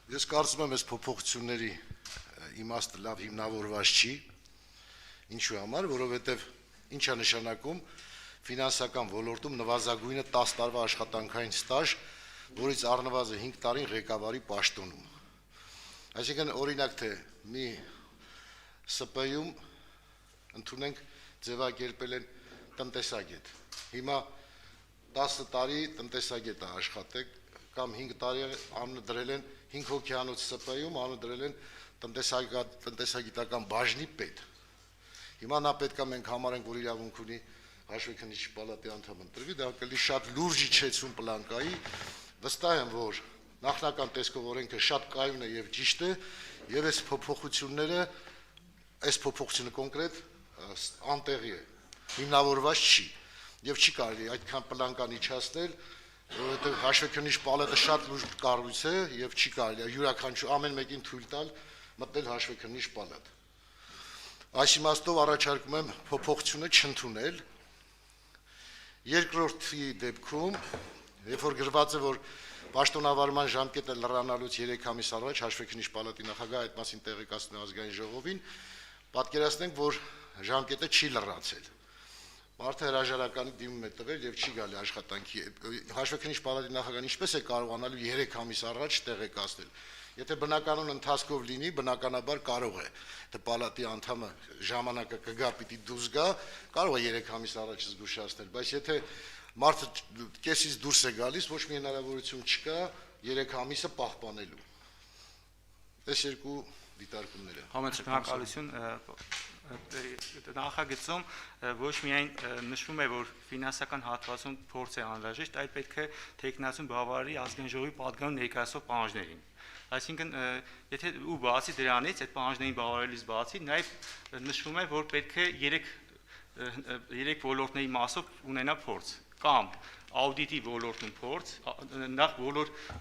Ես կարծում եմ, այս փոփոխությունների իմաստը լավ հիմնավորված չի, ինչու համար, որովհետև ինչ է նշանակում ֆինանսական ոլորտում նվազագույնը 10 տարվա աշխատանքային ստաժ, որից առնվազն 5 տարին ղեկավարի պաշտոնում։ Այսինքն օրինակ թե մի ՍՊ-ում ընդունենք ձևակերպել են տնտեսագետ։ Հիմա 10 տարի տնտեսագետ է աշխատել կամ 5 տարի անունը դրել են 5 հոգյանոց ՍՊ-ում անունը դրել են տնտեսագիտական բաժնի պետ։ Հիմա նա պետքա մենք համարենք, որ իրավունք ունի հաշվեկնիչի պալատի անդամ ընտրվի, դա կլինի շատ լուրջ իջեցում պլանկայի, վստահ եմ, որ նախնական տեսքով օրենքը շատ կայուն է եւ ճիշտ է, եւ այս փոփոխությունները, այս փոփոխությունը կոնկրետ անտեղի է, հիմնավորված չի եւ չի կարելի այդքան պլանկան իջացնել, որովհետեւ հաշվեկնիչ պալատը շատ լուրջ կառույց է եւ չի կարելի յուրաքանչյուր ամեն մեկին թույլ տալ մտնել հաշվեկնիչ պալատ։ Այս իմաստով առաջարկում եմ փոփոխությունը չընդունել։ Երկրորդի դեպքում, երբ որ գրված է, որ պաշտոնավարման ժամկետը լրանալուց 3 ամիս առաջ հաշվեկնիչ պալատի նախագահը այդ մասին տեղեկացնում է ազգային ժողովին, պատկերացնենք, որ ժամկետը չի լրացել։ Մարդը հրաժարականի դիմում է տվել եւ չի գալի աշխատանքի։ Հաշվեկնիչ պալատի նախագահն ինչպես է կարողանալու 3 ամիս առաջ տեղեկացնել։ Եթե բնականon ընթացքով լինի, բնականաբար կարող է, թե պալատի անդամը ժամանակը կգա, պիտի դուրս գա, կարող է 3 ամիս առաջ զգուշացնել, բայց եթե մարդը կեսից դուրս է գալիս, ոչ մի հնարավորություն չկա 3 ամիսը պահպանելու։ Այս երկու դիտարկումները։ Համաձայնականություն նախագծում ոչ միայն նշվում է, որ ֆինանսական հատվածում փորձ է անհրաժեշտ, այլ պետք է թեկնածուն բավարարի ազգային ժողովի պատգամում ներկայացող պահանջներին։ Այսինքն, եթե ու բացի դրանից, այդ պահանջներին բավարարելուց բացի, նաև նշվում է, որ պետք է 3 ոլորտների մասով ունենա փորձ, կամ աուդիտի ոլորտում փորձ, նախ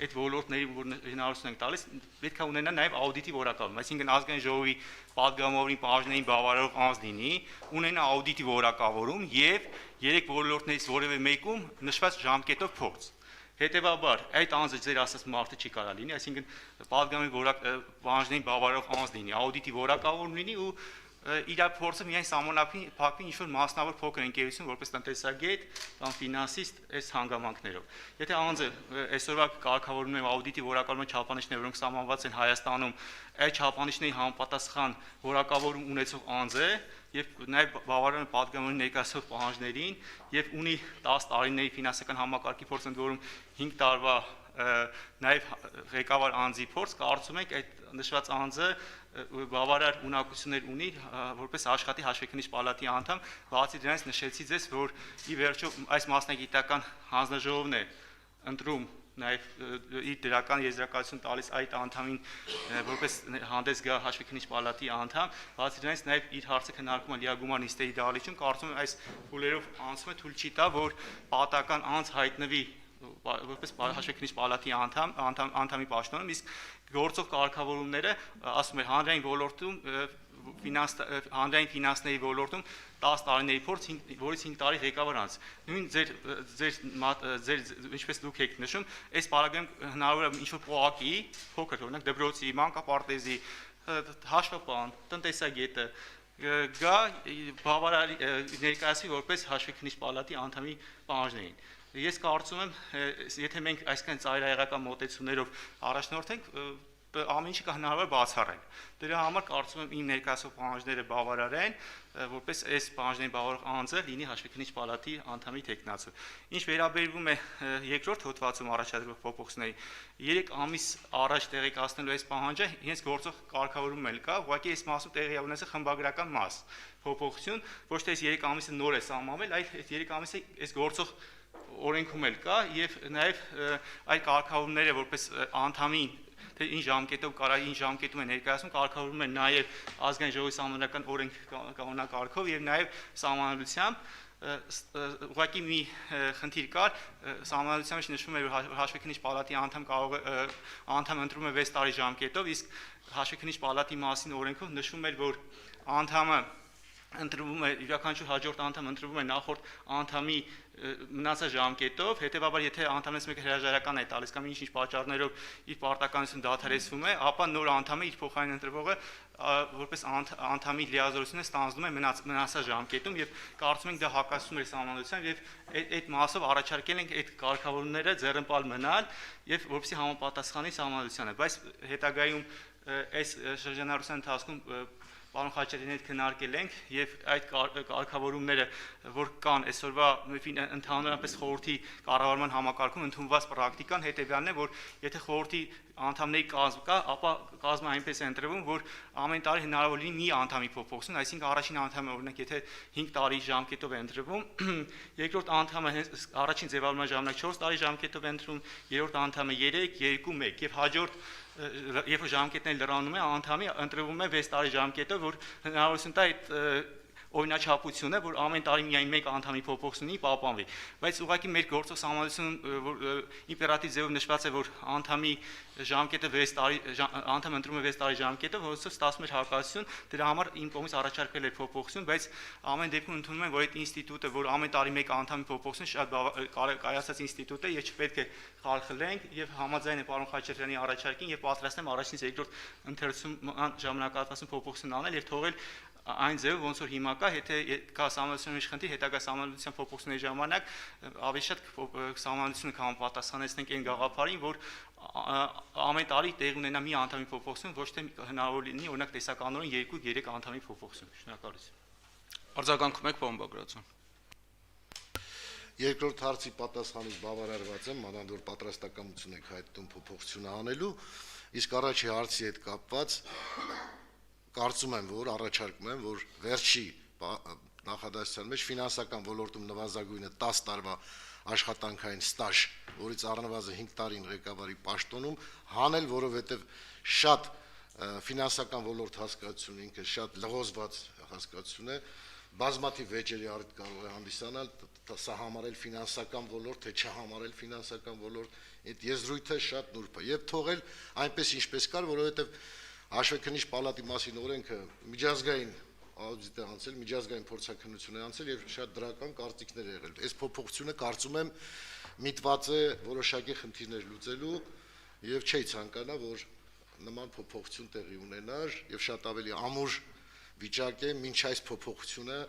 այդ ոլորտների, որ հնարավորություն ենք տալիս, պետք է ունենա նաև աուդիտի որակավորում, այսինքն ազգային ժողովի պատգամավորի պահանջներին բավարարող անձ լինի, ունենա աուդիտի որակավորում եւ 3 ոլորտներից որևէ մեկում նշված ժամկետով փորձ։ Հետևաբար, այդ անձը ձեր ասած մարդը չի կարող լինի, այսինքն պատգամի պահանջներին բավարարող անձ լինի, աուդիտի որակավորում լինի ու իր փորձը միայն սահմանափակվի ինչ-որ մասնավոր փոքր ընկերություն, որպես տնտեսագետ կամ ֆինանսիստ այս հանգամանքներով։ Եթե անձը այսօրվա կարգավորումներով աուդիտի որակավորման չափանիշները, որոնք սահմանված են Հայաստանում, այդ չափանիշների համապատասխան որակավորում ունեցող անձ է եւ նաեւ բավարարում է պատգամավորի ներկայացող պահանջներին եւ ունի 10 տարիների ֆինանսական համակարգի փորձ, ընդ որում 5 տարվա նաեւ ղեկավար անձի փորձ, կարծում եք այդ նշված անձը բավարար ունակություններ ունի որպես աշխատի հաշվեկնիչ պալատի անդամ, բացի դրանից նշեցի ձեզ, որ ի վերջո այս մասնագիտական հանձնաժողովն է ընտրում նաև իր դրական եզրակացություն տալիս այդ անդամին որպես հանդես գա հաշվեկնիչ պալատի անդամ, բացի դրանից նաև իր հարցը քննարկում է լիագումար նիստերի դահլիճում, կարծում եմ այս փուլերով անցումը թույլ չի տա, որ պատական անձ հայտնվի որպես հաշվեկնիչ պալատի անդամի պաշտոնում, իսկ գործող կարգավորումները, ասում եմ, հանրային ոլորտում հանրային ֆինանսների ոլորտում 10 տարիների փորձ, որից 5 տարի ղեկավար անձ։ Նույն ձեր ինչպես դուք եք նշում, այս պարագայում հնարավոր է ինչ-որ պոակի, փոքր, օրինակ դպրոցի, մանկապարտեզի, հաշվապահ, տնտեսագետը գա բավարար ներկայացվի որպես հաշվեկնիչ պալատի անդամի պահանջներին։ Ես կարծում եմ, եթե մենք այսքան ծայրահեղական մոտեցումներով առաջնորդենք, ամեն ինչը հնարավոր բացառել։ Դրա համար կարծում եմ իմ ներկայացող պահանջները բավարար են, որպես այս պահանջներին բավարարող անձը լինի հաշվեկնիչ պալատի անդամի թեկնածու։ Ինչ վերաբերվում է երկրորդ հոդվածում առաջադրվող փոփոխությունների, 3 ամիս առաջ տեղեկացնելու այս պահանջը հենց գործող կարգավորում էլ կա, ուղղակի այս մասում տեղի ունեցել խմբագրական մաս փոփոխություն, ոչ թե այս 3 ամիսը նոր է սահմանվել, այլ այս 3 ամիսը այս գործող օրենքում էլ կա եւ նաեւ այդ կարգավորումները որպես անդամին թե ինչ ժամկետով կարա ինչ ժամկետում է ներկայացում կարգավորվում է նաեւ ազգային ժողովի սահմանադրական օրենք կանոնակարգով եւ նաեւ սահմանադրությամբ ուղղակի մի խնդիր կար սահմանադրության մեջ նշվում է որ հաշվեկնիչ պալատի անդամ կարող է անդամ ընտրում է 6 տարի ժամկետով իսկ հաշվեկնիչ պալատի մասին օրենքով նշվում էր որ անդամը ընտրվում է յուրաքանչյուր հաջորդ անդամ ընտրվում է նախորդ անդամի մնացած ժամկետով, հետեւաբար եթե անդամից մեկը հրաժարական է տալիս կամ ինչ-ինչ պատճառներով իր պարտականությունը դադարեցվում է, ապա նոր անդամը իր փոխարեն ընտրվողը որպես անդամի լիազորությունը ստանձնում է մնացած ժամկետում եւ կարծում ենք դա հակասում է սահմանադրության եւ այդ մասով առաջարկել ենք այդ կարգավորումները ձեռնպալ մնալ եւ որպեսզի համապատասխանի սահմանադրությանը, բայց հետագայում այս շրջանառության ընթացքում Պարոն Խաչատրյանի հետ քննարկել ենք եւ այդ կարգավորումները, որ կան այսօրվա ընդհանրապես խորհրդի կառավարման համակարգում ընդունված պրակտիկան հետեւյալն է, որ եթե խորհրդի անդամների կազմ կա, ապա կազմը այնպես է ընտրվում, որ ամեն տարի հնարավոր լինի մի անդամի փոփոխություն, այսինքն առաջին անդամը օրինակ եթե 5 տարի ժամկետով է ընտրվում, երկրորդ անդամը առաջին ձևավորման ժամանակ 4 տարի ժամկետով է ընտրվում, երրորդ անդամը 3, 2, 1 եւ հաջորդ երբ ժամկետները լրանում է, անդամի ընտրվում է 6 տարի ժամկետով, որ հնարավորություն տա այդ օրինաչափությունը, որ ամեն տարի միայն մեկ անդամի փոփոխությունի պահպանվի, բայց ուղղակի մեր գործող սահմանադրությունում որ իմպերատիվ ձևով նշված է, որ անդամի ժամկետը 6 տարի անդամ ընտրում է 6 տարի ժամկետով, որոնցով ստացվում է հարկացություն, դրա համար իմ կողմից առաջարկվել է փոփոխություն, բայց ամեն դեպքում ընդունում եմ, որ այդ ինստիտուտը, որ ամեն տարի մեկ անդամի փոփոխություն շատ կայացած ինստիտուտ է եւ չպետք է խարխլենք եւ համաձայն է պարոն Խաչատրյանի առաջարկին եւ պատրաստ եմ առաջին երկրորդ ընթերցման ժամանակահատվածում փոփոխություն անել եւ թողել այն ձև ոնց որ հիմա կա, եթե կա սահմանադրության մեջ խնդիր, հետագա սահմանադրության փոփոխությունների ժամանակ ավելի շատ սահմանադրությունը կհամապատասխանեցնենք այն գաղափարին, որ ամեն տարի տեղ ունենա մի անդամի փոփոխություն, ոչ թե հնարավոր լինի օրինակ տեսականորեն 2-3 անդամի փոփոխություն։ Շնորհակալություն։ Արձագանքում եք պարոն Բագրատյան։ Երկրորդ հարցի պատասխանից բավարարված եմ, մանավանդ որ պատրաստակամություն եք հայտնում փոփոխությունը անելու, իսկ առաջի հարցի հետ կապված կարծում եմ, որ առաջարկում եմ, որ վերջի նախադասության մեջ ֆինանսական ոլորտում նվազագույնը 10 տարվա աշխատանքային ստաժ, որից առնվազն 5 տարին ղեկավարի պաշտոնում հանել, որովհետև շատ ֆինանսական ոլորտ հասկացություն ինքը շատ լղոզված հասկացություն է, բազմաթիվ վեճերի առիթ կարող է հանդիսանալ, սա համարել ֆինանսական ոլորտ, թե չհամարել ֆինանսական ոլորտ, այդ եզրույթը շատ նուրբ է եւ թողել այնպես ինչպես կար, որովհետև Հաշվեկնիչ պալատի մասին օրենքը միջազգային աուդիտ է անցել, միջազգային փորձաքննություն է անցել եւ շատ դրական կարծիքներ եղել։ Այս փոփոխությունը կարծում եմ միտված է որոշակի խնդիրներ լուծելու եւ չի ցանկանա, որ նման փոփոխություն տեղի ունենար եւ շատ ավելի ամուր վիճակ է, ոչ այս փոփոխությունը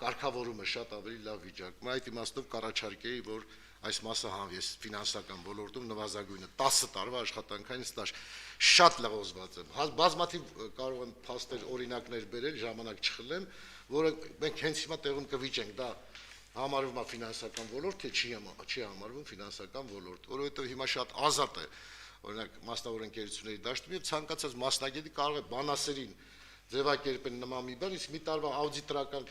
կարգավորումը շատ ավելի լավ վիճակում է։ Այդ իմաստով կառաջարկեի, որ այս մասը հանվի ֆինանսական ոլորտում նվազագույնը 10 տարվա աշխատանքային ստաժ շատ լղոզված եմ։ Բազմաթիվ կարող եմ փաստեր օրինակներ բերել, ժամանակ չխլեմ, որը մենք հենց հիմա տեղում կվիճենք, դա համարվում է ֆինանսական ոլորտ, թե չի համարվում ֆինանսական ոլորտ, որովհետև հիմա շատ ազատ է, օրինակ մասնավոր ընկերությունների դաշտում եւ ցանկացած մասնագետի կարող է բանասերին ձևակերպել նման մի բան, իսկ մի տարվա աուդիտորական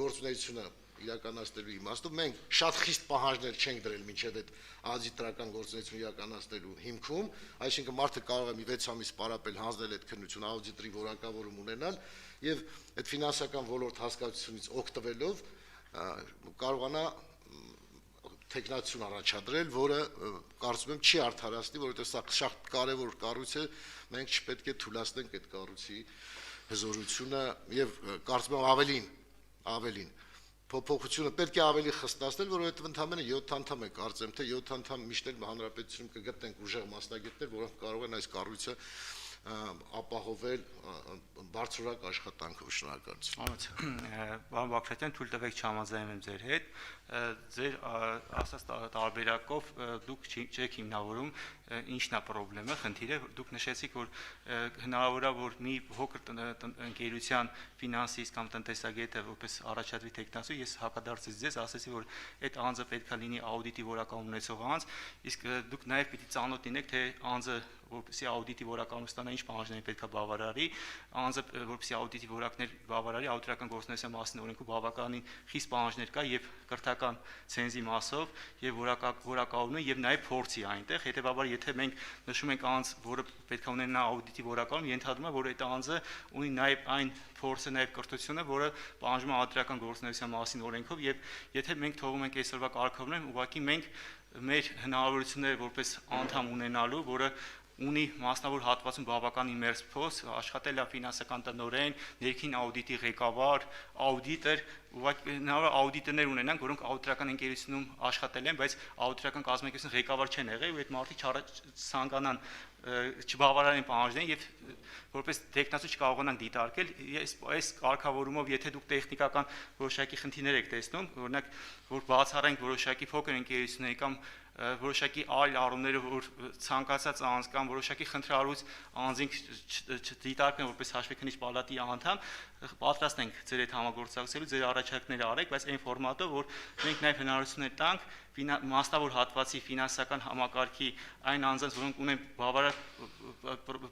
գործունեությունը իրականացնելու իմաստով մենք շատ խիստ պահանջներ չենք դրել մինչև այդ աուդիտորական գործունեությունը իրականացնելու հիմքում, այսինքն մարդը կարող է մի 6 ամիս պարապել հանձնել այդ քննությունը աուդիտորի որակավորում ունենալ եւ այդ ֆինանսական ոլորտ հասկացությունից օգտվելով կարողանա տեխնացիոն առաջադրել, որը կարծում եմ չի արդարացնի, որովհետեւ սա շատ կարեւոր կառույց է, մենք չպետք է թույլատնենք այդ կառույցի հզորությունը եւ կարծում եմ ավելին փոփոխությունը պետք է ավելի խստացնել, որովհետև ընդամենը 7 անդամ է, կարծեմ, թե 7 անդամ միշտ էլ հանրապետությունում կգտնենք ուժեղ մասնագետներ, որոնք կարող են այս կառույցը ապահովել բարձրորակ աշխատանքով։ Շնորհակալություն։ Պարոն Բագրատյան, թույլ տվեք չհամաձայնեմ եմ ձեր հետ։ Ձեր ասած տարբերակով դուք չեք հիմնավորում ինչն է խնդիրը, խնդիրը դուք նշեցիք, որ հնարավոր է, որ մի փոքր ընկերության ֆինանսիստ կամ տնտեսագետը որպես առաջադրի տեխնացու, ես հակադարձեցի ձեզ, ասեցի, որ այդ անձը պետք է լինի աուդիտի որակավորում ունեցող անձ, իսկ դուք նաև պիտի ծանոթ լինեք, թե անձը որպեսզի աուդիտի որակավորում ստանա, ինչ պահանջներ պետք է բավարարի, անձը որպեսզի աուդիտի որակներ բավարարի, աուդիտորական գործունեության մասին օրենքում բավականին խիստ պահանջներ կա եւ կրթական ցենզի մասով եւ որակավորումը եւ նաև փորձի այնտեղ, հետեւաբար եթե մենք նշում ենք անձ, որը պետք է ունենա աուդիտի որակավորում, ենթադրում է, որ այդ անձը ունի նաև այն փորձը, նաև կրթությունը, որը պահանջում է աուդիտորական գործունեության մասին օրենքով եւ եթե մենք թողում ենք այսօրվա կարգավորումները, ուղղակի մենք մեր հնարավորությունները որպես անդամ ունենալու, որը ունի մասնավոր հատվածում բավականին մերձ փոս, աշխատել է ֆինանսական տնօրեն, ներքին աուդիտի ղեկավար, աուդիտոր, ուղղակի հնարավոր աուդիտորներ ունենանք, որոնք աուդիտորական ընկերությունում աշխատել են, բայց աուդիտորական կազմակերպություն ղեկավար չեն եղել, ու այդ մարդիկ ցանկանան չբավարարեն պահանջներին եւ որպես տեխնացու չկարողանանք դիտարկել այս կարգավորումով, եթե դուք տեխնիկական որոշակի խնդիրներ եք տեսնում, օրինակ որ բացառենք որոշակի փոքր ընկերությունների կամ որոշակի այլ առումներով որ ցանկացած անձ կամ որոշակի խնդրահարույց անձին չդիտարկեն որպես հաշվեկնիչ պալատի անդամ, պատրաստ ենք ձեր հետ համագործակցելու, ձեր առաջարկները արեք, բայց այն ֆորմատով, որ մենք նաև հնարավորություններ տանք մասնավոր հատվածի ֆինանսական համակարգի այն անձանց, որոնք ունեն բավարար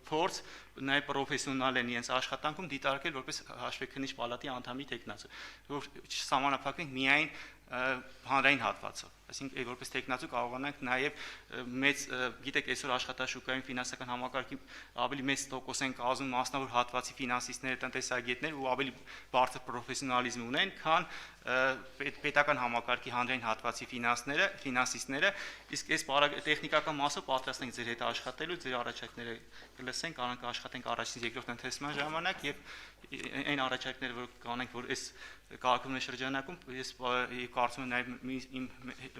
փորձ, նաև պրոֆեսիոնալ են իրենց աշխատանքում դիտարկել որպես հաշվեկնիչ պալատի անդամի տեխնացու, որ չսահմանափակենք միայն հանրային հատվածով, այսինքն որպես տեխնացու կարողանանք նաև մեծ, գիտեք, այսօր աշխատաշուկայում ֆինանսական համակարգի ավելի մեծ տոկոս են կազմում մասնավոր հատվածի ֆինանսիստները, տնտեսագետներ ու ավելի բարձր պրոֆեսիոնալիզմ ունեն, քան պետական համակարգի հանրային հատվածի ֆինանսիստները, իսկ այս տեխնիկական մասով պատրաստ ենք ձեր հետ աշխատելու, ձեր առաջարկները կլսենք, կարող աշխատենք առաջին երկրորդ ընթերցման ժամանակ եւ այն առաջարկները, որ կանենք, որ այս կարգավորման շրջանակում ես կարծում եմ նաև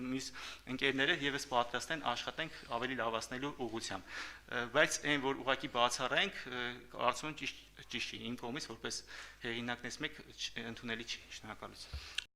մյուս ընկերները եւս պատրաստ են աշխատենք ավելի լավացնելու ուղղությամբ, բայց այն որ ուղղակի բացառենք, կարծում եմ ճիշտ չի, իմ կողմից որպես հեղինակն ես մեկ ընդունելի չի, շնորհակալություն։